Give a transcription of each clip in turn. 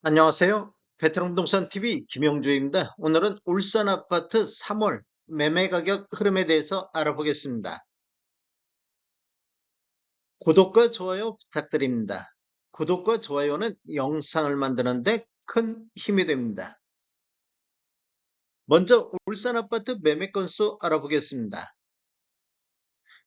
안녕하세요. 베트남동산TV 김영주입니다. 오늘은 울산 아파트 3월 매매 가격 흐름에 대해서 알아보겠습니다. 구독과 좋아요 부탁드립니다. 구독과 좋아요는 영상을 만드는데 큰 힘이 됩니다. 먼저 울산 아파트 매매 건수 알아보겠습니다.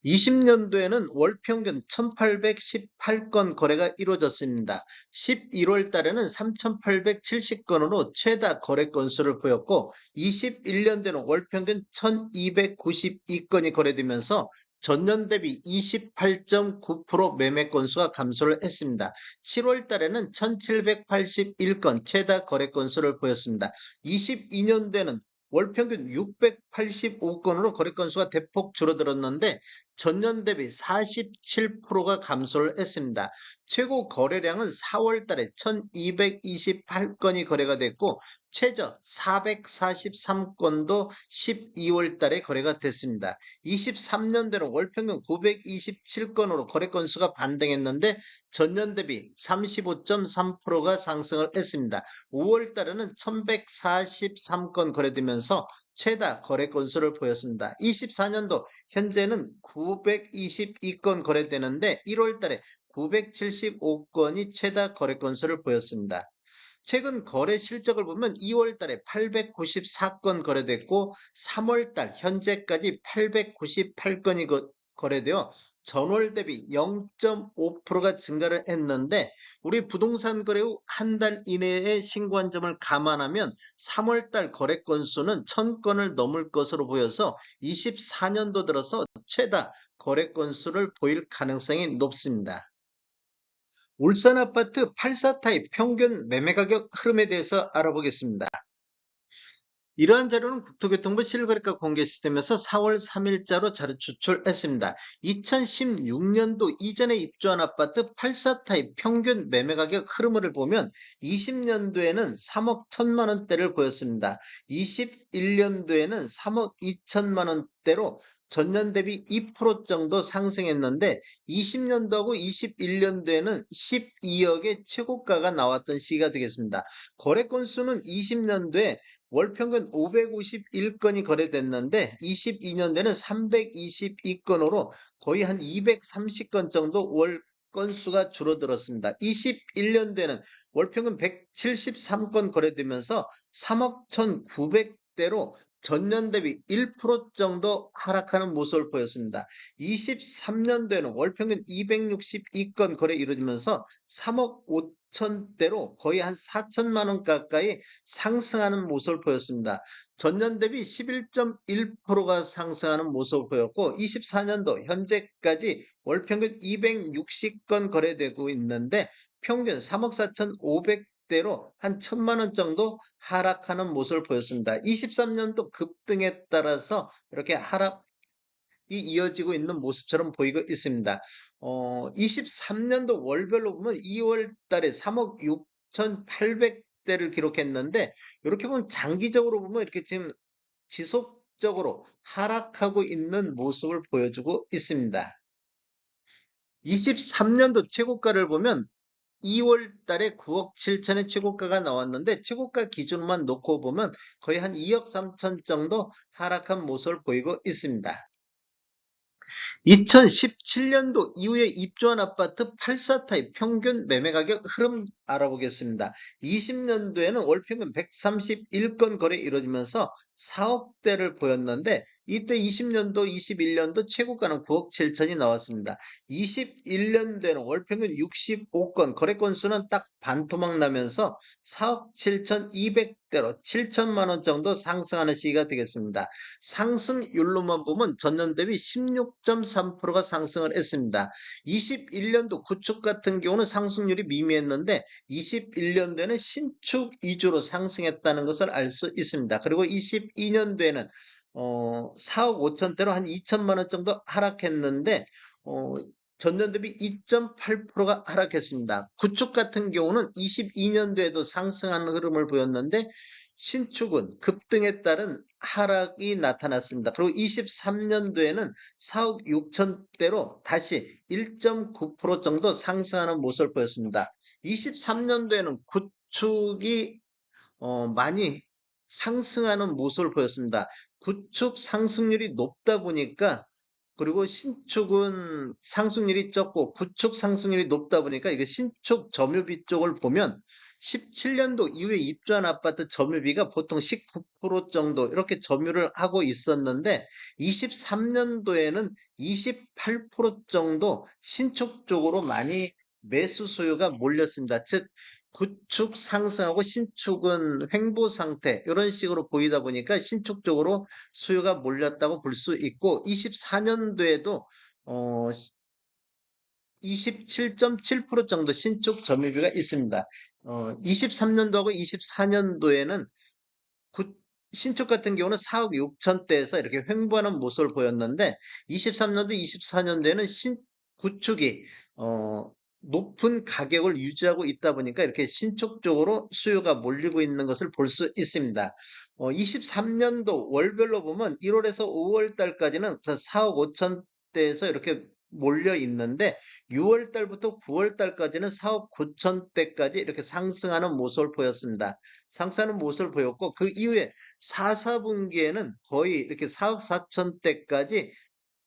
20년도에는 월 평균 1818건 거래가 이루어졌습니다. 11월 달에는 3870건으로 최다 거래 건수를 보였고 21년도에는 월 평균 1292건이 거래되면서 전년 대비 28.9% 매매 건수가 감소를 했습니다. 7월 달에는 1781건 최다 거래 건수를 보였습니다. 22년도에는 월 평균 685건으로 거래 건수가 대폭 줄어들었는데 전년 대비 47%가 감소를 했습니다. 최고 거래량은 4월 달에 1228건이 거래가 됐고 최저 443건도 12월 달에 거래가 됐습니다. 23년도는 월평균 927건으로 거래 건수가 반등했는데 전년 대비 35.3%가 상승을 했습니다. 5월 달에는 1143건 거래되면서 최다 거래 건수를 보였습니다. 24년도 현재는 922건 거래되는데 1월 달에 975건이 최다 거래 건수를 보였습니다. 최근 거래 실적을 보면 2월 달에 894건 거래됐고 3월 달 현재까지 898건이 거래되어 전월 대비 0.5%가 증가를 했는데 우리 부동산 거래 후 한 달 이내에 신고한 점을 감안하면 3월 달 거래 건수는 1000건을 넘을 것으로 보여서 24년도 들어서 최다 거래 건수를 보일 가능성이 높습니다. 울산 아파트 84타입 평균 매매 가격 흐름에 대해서 알아보겠습니다. 이러한 자료는 국토교통부 실거래가 공개 시스템에서 4월 3일자로 자료 추출했습니다. 2016년도 이전에 입주한 아파트 84타입 평균 매매 가격 흐름을 보면 20년도에는 3억 1천만 원대를 보였습니다. 21년도에는 3억 2천만 원대로 전년 대비 2% 정도 상승했는데 20년도하고 21년도에는 12억의 최고가가 나왔던 시기가 되겠습니다. 거래 건수는 20년도에 월 평균 551건이 거래됐는데 22년도에는 322건으로 거의 한 230건 정도 월 건수가 줄어들었습니다. 21년도에는 월 평균 173건 거래되면서 3억 1,900대로 전년 대비 1% 정도 하락하는 모습을 보였습니다. 23년도에는 월 평균 262건 거래 이루어지면서 3억 5천대로 거의 한 4천만 원 가까이 상승하는 모습을 보였습니다. 전년 대비 11.1%가 상승하는 모습을 보였고 24년도 현재까지 월 평균 260건 거래되고 있는데 평균 3억 4,500대로 한 1천만 원 정도 하락하는 모습을 보였습니다. 23년도 급등에 따라서 이렇게 하락이 이어지고 있는 모습처럼 보이고 있습니다. 23년도 월별로 보면 2월 달에 3억 6,800대를 기록했는데 이렇게 보면 장기적으로 보면 이렇게 지금 지속적으로 하락하고 있는 모습을 보여주고 있습니다. 23년도 최고가를 보면 2월 달에 9억 7천의 최고가가 나왔는데 최고가 기준만 놓고 보면 거의 한 2억 3천 정도 하락한 모습을 보이고 있습니다. 2017년도 이후에 입주한 아파트 84타입 평균 매매가격 흐름 알아보겠습니다. 20년도에는 월평균 131건 거래 이루어지면서 4억대를 보였는데 이때 20년도, 21년도 최고가는 9억 7천이 나왔습니다. 21년도에는 월평균 65건, 거래 건수는 딱 반토막 나면서 4억 7,200대로 7천만 원 정도 상승하는 시기가 되겠습니다. 상승률로만 보면 전년 대비 16.3%가 상승을 했습니다. 21년도 구축 같은 경우는 상승률이 미미했는데 21년도에는 신축 위주로 상승했다는 것을 알 수 있습니다. 그리고 22년도에는 4억 5천대로 한 2천만 원 정도 하락했는데 전년 대비 2.8%가 하락했습니다. 구축 같은 경우는 22년도에도 상승하는 흐름을 보였는데 신축은 급등에 따른 하락이 나타났습니다. 그리고 23년도에는 4억 6천대로 다시 1.9% 정도 상승하는 모습을 보였습니다. 23년도에는 구축이 많이 상승하는 모습을 보였습니다. 구축 상승률이 높다 보니까 그리고 신축은 상승률이 적고 구축 상승률이 높다 보니까 이게 신축 점유비 쪽을 보면 17년도 이후에 입주한 아파트 점유비가 보통 19% 정도 이렇게 점유를 하고 있었는데 23년도에는 28% 정도 신축 쪽으로 많이 매수 수요가 몰렸습니다. 즉 구축 상승하고 신축은 횡보 상태 이런 식으로 보이다 보니까 신축 쪽으로 수요가 몰렸다고 볼 수 있고 24년도에도 27.7% 정도 신축 점유비가 있습니다. 23년도하고 24년도에는 신축 같은 경우는 4억 6천대에서 이렇게 횡보하는 모습을 보였는데 23년도, 24년도에는 구축이 높은 가격을 유지하고 있다 보니까 이렇게 신축 쪽으로 수요가 몰리고 있는 것을 볼 수 있습니다. 23년도 월별로 보면 1월에서 5월 달까지는 4억 5천대에서 이렇게 몰려 있는데 6월 달부터 9월 달까지는 4억 9천대까지 이렇게 상승하는 모습을 보였습니다. 상승하는 모습을 보였고 그 이후에 4, 4분기에는 거의 이렇게 4억 4천대까지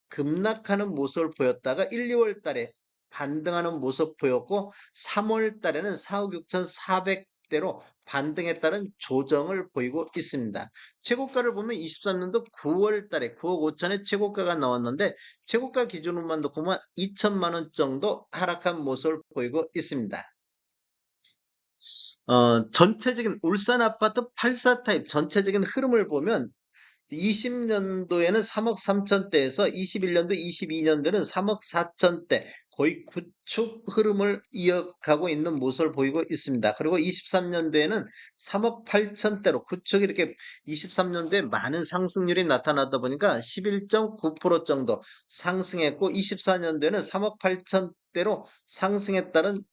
급락하는 모습을 보였다가 1, 2월 달에 반등하는 모습 보였고 3월 달에는 4억 6,400대로 반등에 따른 조정을 보이고 있습니다. 최고가를 보면 23년도 9월 달에 9억 5천의 최고가가 나왔는데 최고가 기준으로만 놓고 보면 2천만 원 정도 하락한 모습을 보이고 있습니다. 전체적인 울산 아파트 84 타입 전체적인 흐름을 보면 20년도에는 3억 3천대에서 21년도, 22년도는 3억 4천대 거의 구축 흐름을 이어가고 있는 모습을 보이고 있습니다. 그리고 23년도에는 3억 8천대로 구축이 이렇게 23년도에 많은 상승률이 나타나다 보니까 11.9% 정도 상승했고 24년도에는 3억 8천대로 상승했다는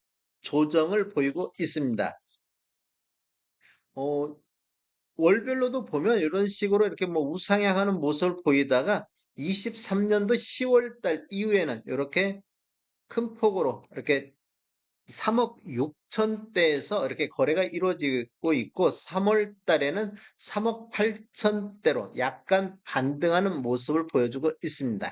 조정을 보이고 있습니다. 어, 월별로도 보면 이런 식으로 이렇게 뭐 우상향하는 모습을 보이다가 23년도 10월 달 이후에는 이렇게 큰 폭으로 이렇게 3억 6천대에서 이렇게 거래가 이루어지고 있고 3월 달에는 3억 8천대로 약간 반등하는 모습을 보여주고 있습니다.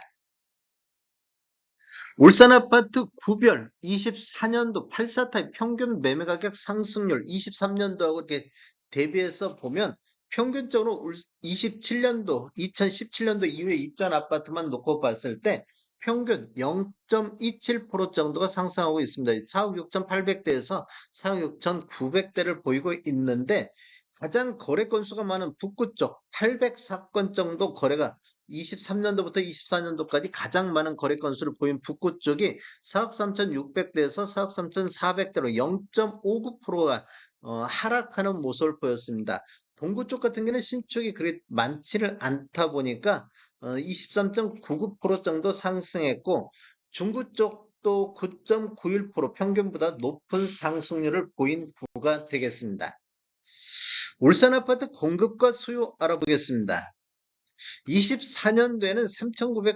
울산 아파트 구별 24년도 84타입 평균 매매 가격 상승률 23년도하고 이렇게 대비해서 보면 평균적으로 27년도, 2017년도 이후에 입주한 아파트만 놓고 봤을 때 평균 0.27% 정도가 상승하고 있습니다. 4억 6,800대에서 4억 6,900대를 보이고 있는데 가장 거래 건수가 많은 북구 쪽 804건 정도 거래가 23년도부터 24년도까지 가장 많은 거래 건수를 보인 북구 쪽이 4억 3,600대에서 4억 3,400대로 0.59%가 하락하는 모습을 보였습니다. 동구 쪽 같은 경우는 신축이 그리 많지를 않다 보니까 23.99% 정도 상승했고 중구 쪽도 9.91% 평균보다 높은 상승률을 보인 구가 되겠습니다. 울산 아파트 공급과 수요 알아보겠습니다. 24년도에는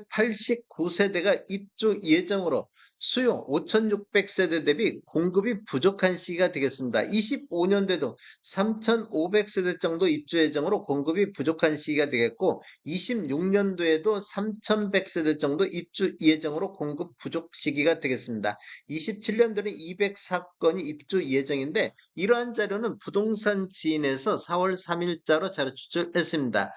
3,989세대가 입주 예정으로 수요 5,600세대 대비 공급이 부족한 시기가 되겠습니다. 25년도에도 3,500세대 정도 입주 예정으로 공급이 부족한 시기가 되겠고 26년도에도 3,100세대 정도 입주 예정으로 공급 부족 시기가 되겠습니다. 27년도에는 204건이 입주 예정인데 이러한 자료는 부동산 지인에서 4월 3일자로 자료 추출했습니다.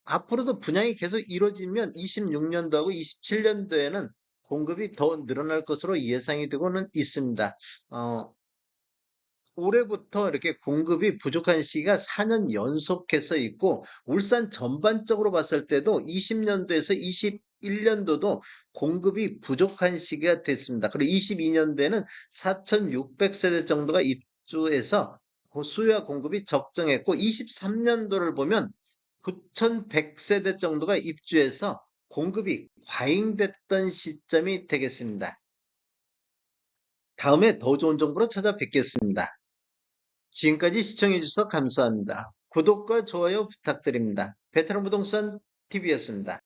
앞으로도 분양이 계속 이루어지면 26년도하고 27년도에는 공급이 더 늘어날 것으로 예상이 되고는 있습니다. 올해부터 이렇게 공급이 부족한 시기가 4년 연속해서 있고 울산 전반적으로 봤을 때도 20년도에서 21년도도 공급이 부족한 시기가 됐습니다. 그리고 22년도에는 4,600세대 정도가 입주해서 수요와 공급이 적정했고 23년도를 보면 9,100세대 정도가 입주해서 공급이 과잉됐던 시점이 되겠습니다. 다음에 더 좋은 정보로 찾아뵙겠습니다. 지금까지 시청해주셔서 감사합니다. 구독과 좋아요 부탁드립니다. 베테랑 부동산 TV였습니다.